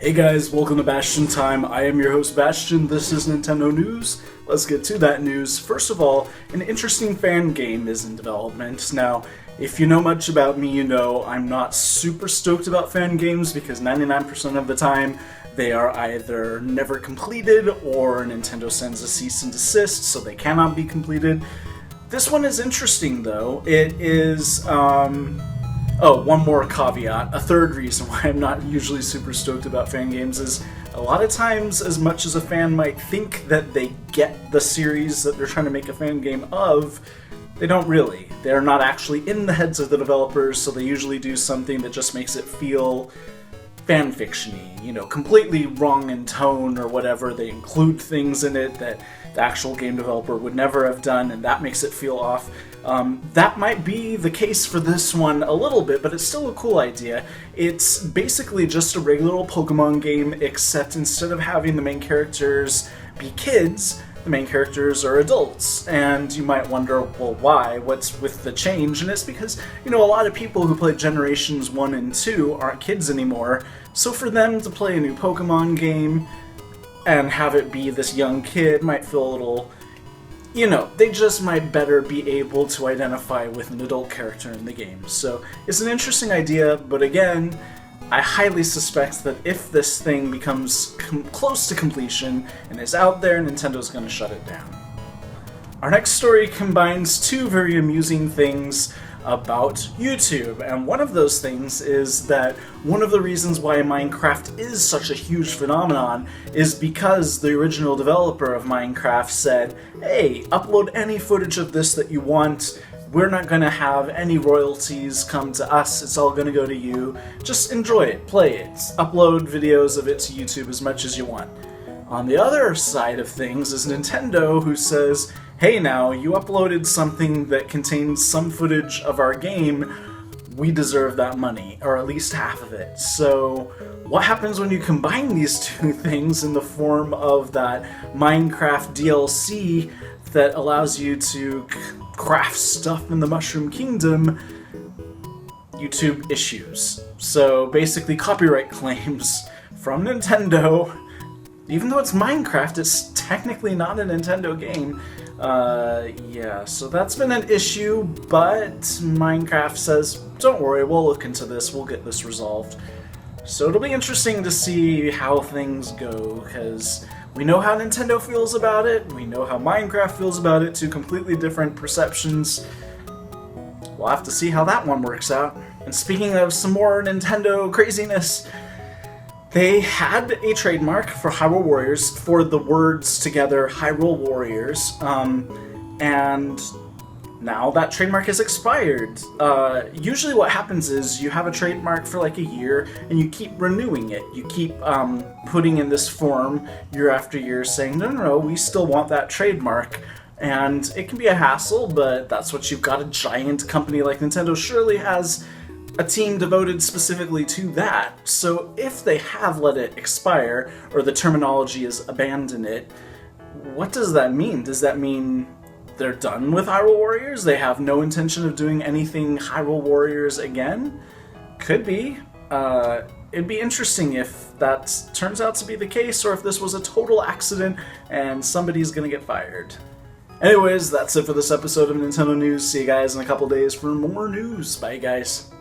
Hey guys, welcome to Bastion Time. I am your host Bastion. This is Nintendo News. Let's get to that news. First of all, an interesting fan game is in development. Now, if you know much about me, you know I'm not super stoked about fan games because 99% of the time they are either never completed or Nintendo sends a cease and desist so they cannot be completed. This one is interesting though. It is, Oh, one more caveat. A third reason why I'm not usually super stoked about fan games is a lot of times, as much as a fan might think that they get the series that they're trying to make a fan game of, they don't really. They're not actually in the heads of the developers, so they usually do something that just makes it feel fanfiction-y, you know, completely wrong in tone or whatever. They include things in it that the actual game developer would never have done, and that makes it feel off. That might be the case for this one a little bit, but it's still a cool idea. It's basically just a regular old Pokemon game, except instead of having the main characters be kids, the main characters are adults. And you might wonder, well, why? What's with the change? And it's because, you know, a lot of people who played Generations 1 and 2 aren't kids anymore, so for them to play a new Pokemon game and have it be this young kid might feel a little, you know, they just might better be able to identify with an adult character in the game. So it's an interesting idea, but again, I highly suspect that if this thing becomes close to completion and is out there, Nintendo's going to shut it down. Our next story combines two very amusing things about YouTube, and one of those things is that one of the reasons why Minecraft is such a huge phenomenon is because the original developer of Minecraft said, hey, upload any footage of this that you want, we're not going to have any royalties come to us, it's all going to go to you, just enjoy it, play it, upload videos of it to YouTube as much as you want. On the other side of things is Nintendo, who says, hey now, you uploaded something that contains some footage of our game, we deserve that money, or at least half of it. So what happens when you combine these two things in the form of that Minecraft DLC that allows you to craft stuff in the Mushroom Kingdom? YouTube issues. So basically copyright claims from Nintendo. Even though it's Minecraft, it's technically not a Nintendo game. Yeah, so that's been an issue, but Minecraft says, don't worry, we'll look into this, we'll get this resolved. So it'll be interesting to see how things go, because we know how Nintendo feels about it, we know how Minecraft feels about it, two completely different perceptions. We'll have to see how that one works out. And speaking of some more Nintendo craziness, they had a trademark for Hyrule Warriors for the words together, Hyrule Warriors, and now that trademark has expired. Usually what happens is you have a trademark for like a year and you keep renewing it. You keep putting in this form year after year saying, no, we still want that trademark. And it can be a hassle, but that's what you've got. A giant company like Nintendo surely has a team devoted specifically to that. So if they have let it expire, or the terminology is abandon it, what does that mean? Does that mean they're done with Hyrule Warriors? They have no intention of doing anything Hyrule Warriors again? Could be. It'd be interesting if that turns out to be the case, or if this was a total accident and somebody's gonna get fired. Anyways, that's it for this episode of Nintendo News. See you guys in a couple days for more news. Bye, guys.